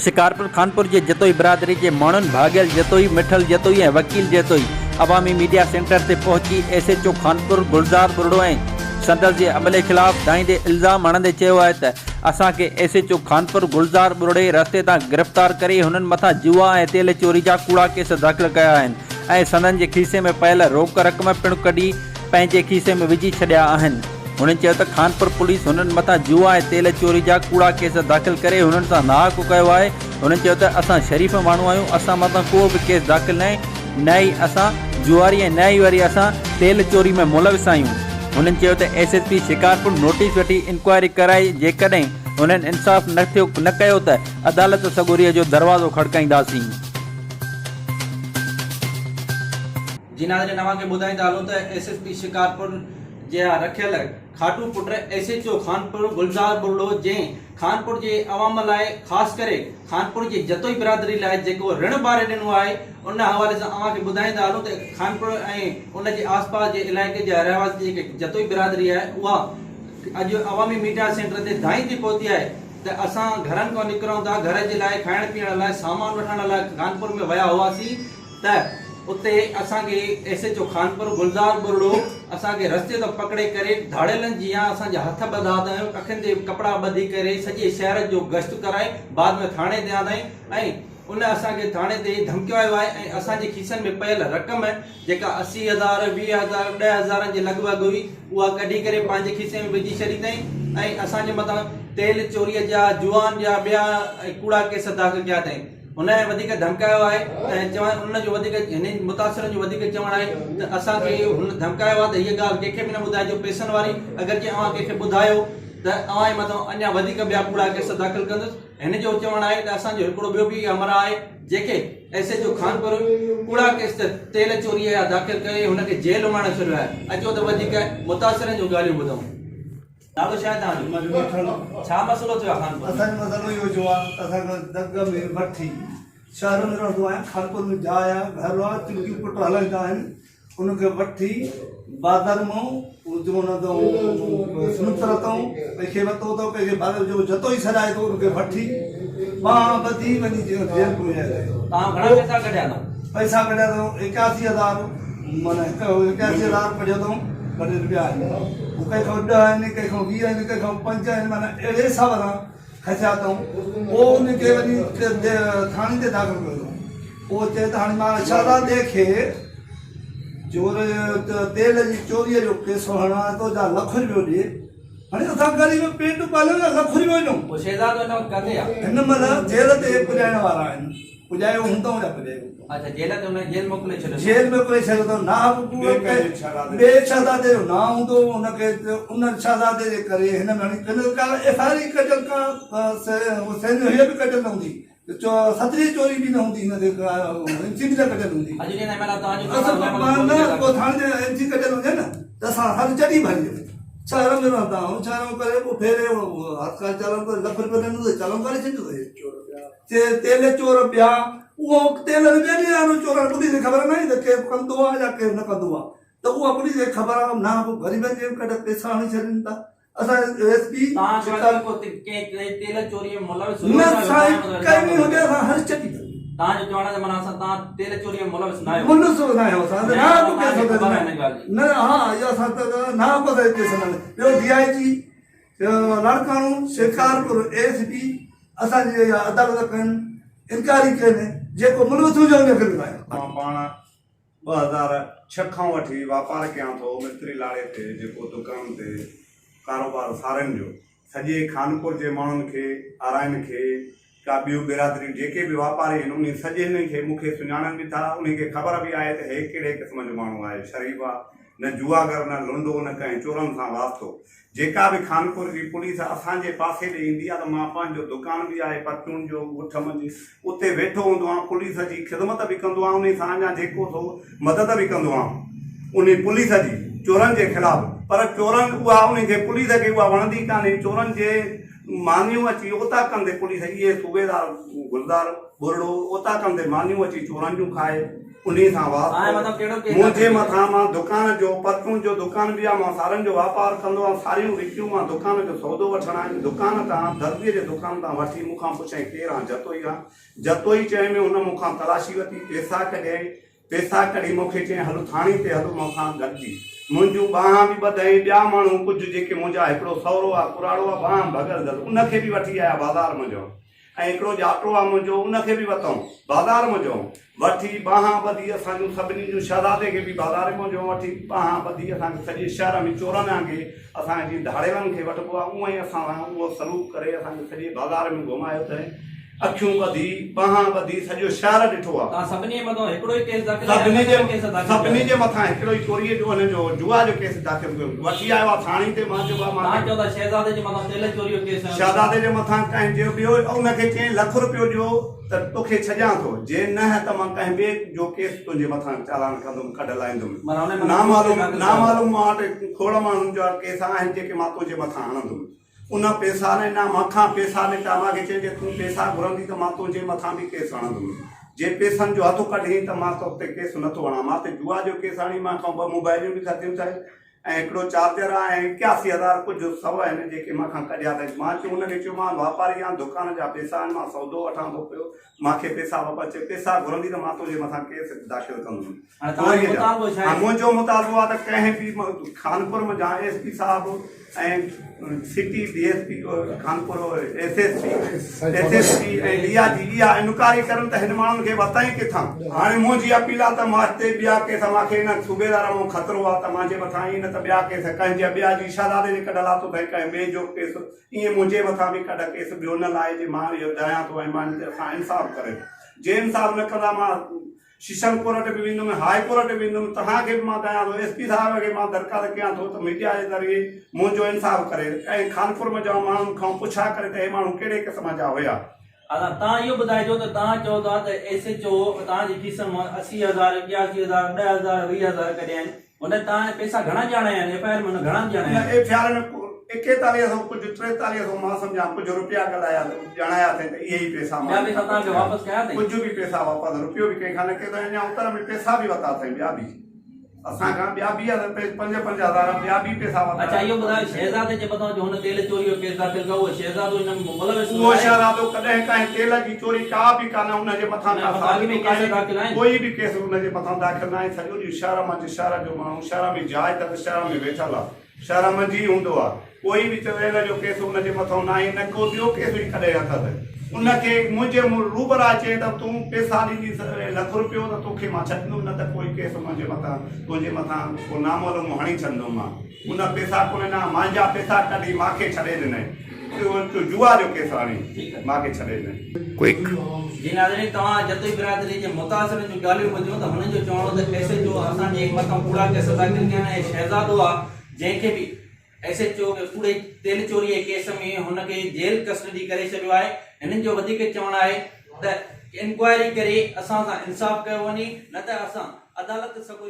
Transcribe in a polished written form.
शिकारपुर खानपुर के जतोई बिरादरी के माण्हुनि भाॻियल जतोई मिठल जतोई ऐं वकील जतोई अवामी मीडिया सेंटर ते पहुची SHO खानपुर गुलज़ार बुरड़ो ऐं संदसि जे अमले ख़िलाफ़ दाईंदे इल्ज़ाम हणंदे चयो आहे त असांखे SHO खानपुर गुलज़ार बुरड़े रस्ते तां गिरफ़्तार करे हुननि मथां जुआ ऐं तेल चोरी जा कूड़ा केस दाख़िल कया आहिनि ऐं संदनि जे खीसे में पयल रोक रक़म पिणु कढी पंहिंजे खीसे में विझी छॾिया आहिनि। हुननि चयो त खानपुर पुलिस हुननि मथां जुआ ऐं तेल चोरी जा कूड़ा केस दाख़िल करे हुननि सां नाहक कयो आहे। हुननि चयो त असां शरीफ़ माण्हू आहियूं, असां मथां को बि केस दाख़िल न ई असां जुआरी ऐं न ई वरी असां तेल चोरी में मुलविस आहियूं। हुननि चयो त SSP शिकारपुर नोटिस वठी इंक्वायरी कराई, जेकॾहिं हुननि इंसाफ़ न कयो त अदालत सगोरीअ जो दरवाज़ो खड़काईंदासीं। जी नाज़रीन, तव्हांखे ॿुधाईंदा हलूं त SSP शिकारपुर जे रखियल खाटू पुट SHO खानपुर गुलज़ार बुरड़ो जंहिं खानपुर जे अवाम लाइ ख़ासि करे खानपुर जी जतोई बिरादरी लाइ जेको ऋण बारे ॾिनो आहे, उन हवाले सां तव्हांखे ॿुधाईंदा हलूं त खानपुर ऐं उन जे आसपास जे इलाइक़े जा रहवासी जेके जतोई बिरादरी आहे, उहा अॼु अवामी मीडिया सेंटर ते दाईं थी पहुती आहे त असां घरनि खां निकिरूं था, घर जे लाइ खाइण पीअण लाइ सामान वठण लाइ खानपुर में विया हुआसीं त उते असांखे SHO खानपुर गुलज़ार बुरड़ो असांखे रस्ते तो पकड़े करे धाड़ेलनि जीअं असांजा हथ ॿधा अथईं, अखियुनि ते कपिड़ा ॿधी करे सॼे शहर जो गश्त कराए बाद में थाणे ते आंदाईं ऐं उन असांखे थाणे ते धमकियो आयो आहे ऐं असांजे खीसनि में पयल रक़म जेका 80,000 20,000 10,000 जे लॻभॻि हुई, उहा कढी करे पंहिंजे खीसे में विझी छॾी अथईं ऐं असांजे मथां तेल चोरीअ जा जुआन जा ॿिया कूड़ा केस दाख़िल कया अथईं। हुन वधीक धमकायो आहे ऐं चवण उन जो वधीक हिन मुतासिरनि जो वधीक चवण आहे त असांखे हुन धमकायो आहे त हीअ ॻाल्हि कंहिंखे बि न ॿुधाइजो पैसनि वारी, अगरि जे अव्हां कंहिंखे ॿुधायो त अव्हां जे मथां अञा वधीक ॿिया कूड़ा केस दाख़िल कंदुसि। हिन जो चवण आहे त असांजो हिकिड़ो ॿियो बि अमर आहे जंहिंखे SHO खानपुर कूड़ा केस तेल चोरीअ जा दाख़िल करे हुनखे जेल वञणु छॾियो आहे। अचो त वधीक मुतासिरनि जूं ॻाल्हियूं ॿुधूं। नालो छा आहे तव्हांजो? छा मसइलो थियो आहे खानपुर? असांजो मसइलो इहो जो आहे त असांखे दग में वठी शहर में रहंदो आहियां, खानपुर में जाइ आहे, घर आहे, चिमकियूं पुट हलाईंदा आहिनि, उनखे वठी बाज़ार मां सुनतर अथऊं, कंहिंखे वरितो अथऊं, कंहिंखे बाज़ार जो जतो ई छॾाए थो, उनखे वठी मां ॿधी वञी जेल में विया। तव्हां घणा पैसा कढिया अथव? पैसा कढिया अथऊं 81,000, माना 81,000 कढिया अथऊं, कढे रुपया आहिनि, कंहिंखां 10 आहिनि, कंहिंखां 20 आहिनि, कंहिंखां 5 आहिनि, माना अहिड़े हिसाब सां खसिया अथऊं। पोइ उनखे वञी थाणे ते दाख़िल कयो। पोइ चए त हाणे मां शहज़ादे खे चोर तेल जी चोरीअ जो केस हणा थो, जा ₹1,00,000 ॾिए। हाणे असां ग़रीब पेट पालियो न, ₹1,00,000 ॾियूं। पोइ शहज़ादो किथे आहे? हिन महिल जेल ते पुॼाइण वारा आहिनि, पुॼायो हूंदो या पुॼायो। अच्छा, जेल ते हुन जेल मोकिले छॾियो? जेल मोकिले छॾियो अथऊं। ना ॿिए शहज़ादे जो ना हूंदो, हुनखे उन शहज़ादे जे करे हिन में FIR कढियल हीअ बि कढियल न हूंदी, 17 चोरी बि न हूंदी, हिन MC बि न कढियल हूंदी। पोइ थाणे ते MC कढियल हुजे न त असां हर जॾहिं भरी शहर में रहंदा आहियूं, शहर में करे पोइ फेरे हथकार चालान करे ₹1,00,000 ॾिनो, चालान करे छॾियो। तेल चोर ॿिया, उहो तेल ॿियनि चोर पुलिस खे ख़बर न आहे त केरु कंदो आहे या केरु न कंदो आहे, त उहा पुलिस खे ख़बर आहे न। पोइ ग़रीबनि जे कॾहिं पैसा हणी छॾनि था। असां SSP तेल चोरी में मुलविस न कई बि हुजे, असां हर चटी तव्हांजो चवण जो माना असां तव्हां तेल चोरी में मुलविस न आहियो? मुलविस न आहियो असां न। हा, इहो असां त ना को केस न। ॿियो DIG लाड़काणो शिकारपुर SSP असांजी अदालत कनि, इंक्वायरी कनि, जेको मुलविस हुजे उनखे बि लाइ। मां पाण 2006 खां वठी वापार कयां थो मिस्त्री लाड़े ते, जेको दुकान ते कारोबार सारनि जो। सॼे खानपुर जे माण्हुनि खे, आराइनि खे, का ॿियूं बिरादरियूं जेके बि वापारी आहिनि, उन सॼे खे मूंखे सुञाणनि बि था। उनखे ख़बर बि आहे त हे कहिड़े क़िस्म जो माण्हू आहे, शरीफ़ आहे, न जुआगर, न लुंडो, न कंहिं चोरनि सां वास्तो। जेका बि खानपुर जी पुलिस असांजे पासे ॾे ईंदी आहे त मां पंहिंजो दुकान बि आहे परचून जो ॻुठ मंझि, उते वेठो हूंदो आहियां, पुलिस जी ख़िदमत बि कंदो आहियां, उन सां अञा जेको थो मदद बि कंदो आहियां उन पुलिस जी चोरनि जे ख़िलाफ़। पर चोरनि उहा उनखे पुलिस खे उहा वणंदी कान्हे। चोरनि जे मानियूं अची उता कंदे पुलिस, इहे सूबेदार गुलज़ार बुरड़ो उतां कंदे मानियूं अची चोरंजूं खाए उन्हीं सां हाणे मतिलबु कहिड़ो केस मुंहिंजे आहे? मथां मां दुकान जो परचून जो दुकान बि आहे मां सारनि जो वापारु कंदो आहियां सारियूं विकियूं मां दुकान जो सौदो वठणु आहिनि दुकान तां दर्जीअ जे दुकान तां वठी मूंखां पुछाईं केरु आहे जतोई चए में हुन मूंखां तलाशी वरिती पैसा कढी मूंखे चयईं हलो थाणे ते हलो मूंखां गॾिजी मुंहिंजूं ॿाहां बि ॿधाई ॿिया माण्हू कुझु जेके मुंहिंजा हिकिड़ो सहुरो आहे कुराड़ो आहे ॿाहां भॻल दल उनखे बि वठी आया बाज़ार मुंहिंजो ऐं हिकिड़ो ॼाटो आहे मुंहिंजो उनखे बि वरितऊं बाज़ार मुंहिंजो वठी ॿाहां ॿधी असांजूं सभिनी जूं शहज़ादे खे बि बाज़ार मुंहिंजो वठी ॿाहां ॿधी असांखे सॼे शहर में चोरनि खे असांजे जीअं धाड़ेलनि खे वठिबो आहे उअं ई असां उहो सलूक करे असांखे सॼे बाज़ार में घुमायो अथई अखियूं ॿधी ॿाहां ॿधी सॼो शहर ॾिठो आहे तव्हां सभिनी जे मथां हिकिड़ो ई केस दाख़िल आहे? सभिनी जे मथां हिकिड़ो ई चोरीअ जो हुनजो जुआ जो केस दाख़िल कयो वठी आयो आहे थाणे ते मां चयो तव्हां चओ था शहज़ादे जे मथां तेल चोरी जो केस आहे? शहज़ादे जे मथां कंहिं जो ॿियो उनखे चयईं लख रुपयो ॾियो त तोखे छॾियां थो जे न त मां कंहिं ॿिए जो केस तुंहिंजे मथां चालान कंदुमि कढ लाहींदुमि नामालूम मां वटि खोड़ माण्हुनि जा केस आहिनि जेके मां तुंहिंजे मथां हणंदुमि उन पैसा ने ना मूंखां पैसा निकिता मूंखे चई जे तूं पैसा घुरंदी त मां तुंहिंजे मथां बि केस हणंदुमि जे पैसनि जो हथु कढी त मां तो ते केस नथो हणां मां ते जुआ जो केस हणी मां खां 2 मोबाइलियूं बि खतियूं अथई ऐं हिकिड़ो चार्जर आहे ऐं 81,000 कुझु सव आहिनि जेके मां खां कढिया अथई मां चयो हुनखे चयो मां वापारी आहियां दुकान जा पैसा आहिनि मां सौदो वठां थो पियो मूंखे पैसा वापसि पैसा घुरंदी त मां तुंहिंजे मथां केस दाख़िल कंदुमि मुंहिंजो मुतालबो आहे त कंहिं बि खानपुर में जहाँ SP साहिबु ऐं सिटी DSP खानपुर SSP ऐं DIG इहा इनक्वायरी करनि त हिन माण्हुनि खे वताई किथां हाणे मुंहिंजी अपील आहे त मां हिते ॿिया केस मूंखे हिन सूबेदार मां ख़तरो आहे त मुंहिंजे मथां ईअं न त ॿिया केस कंहिंजे ॿिया जी शहज़ादे जे कढल आहे थो भई कंहिं ॿिए जो केस ईअं मुंहिंजे मथां बि कढ केस ॿियो न लाहे जे मां इहो दयां थो ऐं मां असां इंसाफ़ करे जे इंसाफ़ न कंदा मां शिशन कोर्ट बि वेंदुमि हाई कोर्ट बि वेंदुमि तव्हांखे बि मां कयां थो SP साहिब खे मां दरख़्वास्त कयां थो त मीडिया जे ज़रिए मुंहिंजो इंसाफ़ करे ऐं खानपुर में जाऊं माण्हुनि खां पुछा करे त हे माण्हू कहिड़े क़िस्म जा हुया तव्हां इहो ॿुधाइजो त तव्हां चओ था त SHO तव्हांजी फीस 80,000 81,000 10,000 20,000 कढिया आहिनि हुन तव्हां पैसा घणा ॼाणा आहिनि FIR में घणा ॼाणा आहिनि? FIR में 4100 कुझु 4300 मां सम्झां कुझु रुपया ॻाल्हाया ॼाणाया अथई त इहे ई पैसा ॿिया पैसा तव्हांखे वापसि कया अथई? कुझु बि पैसा वापसि रुपयो बि कंहिंखां न कयो अञा उतर में पैसा बि वरिता अथई ॿिया बि असांखां ॿिया बि 5,000 ॿिया बि पैसा वरिता। अच्छा इहो ॿुधायो शहज़ादे जे मथां जो हुन तेल चोरी जो केस दाख़िल कयो उहो शहज़ादो हिन में मुलविस उहो शहज़ादो कॾहिं काई तेल जी चोरी का बि कान हुनजे मथां कोई बि केस हुनजे मथां दाख़िल न आहे सॼो ॾींहुं शहर मां शहर जो माण्हू शहर में जाइ त शहर में वेठल आहे शहर में जी हूंदो आहे कोई बि तेल जो केस हुनजे मथां न आहे न को ॿियो केस बि कॾहिं हथ अथई उनखे मुंहिंजे रूबरा चए त तूं पैसा ॾींदी लख रुपयो त तोखे मां छॾींदुमि न त कोई केस मुंहिंजे मथां तुंहिंजे मथां को नामोलूम हणी छॾींदुमि मां उन पैसा कोन्हे न मुंहिंजा पैसा कढी मूंखे छॾे ॾिनई जुआ जो केस हाणे मूंखे छॾे ॾिनई जी नाज़रीन तव्हां जतोई बिरादरी जे मुतासिरनि जूं ॻाल्हियूं ॿुधियूं त हुननि जो चवणो त SHO असांजे मथां कूड़ा केस दाख़िल कया आहिनि ऐं शहज़ादो आहे जंहिंखे बि SHO खे कूड़े तेल चोरी जे केस में हुनखे जेल कस्टडी करे छॾियो आहे हिननि जो वधीक चवणु आहे त इंक्वायरी करे असां सां इंसाफ़ कयो वञे न त असां अदालत सभु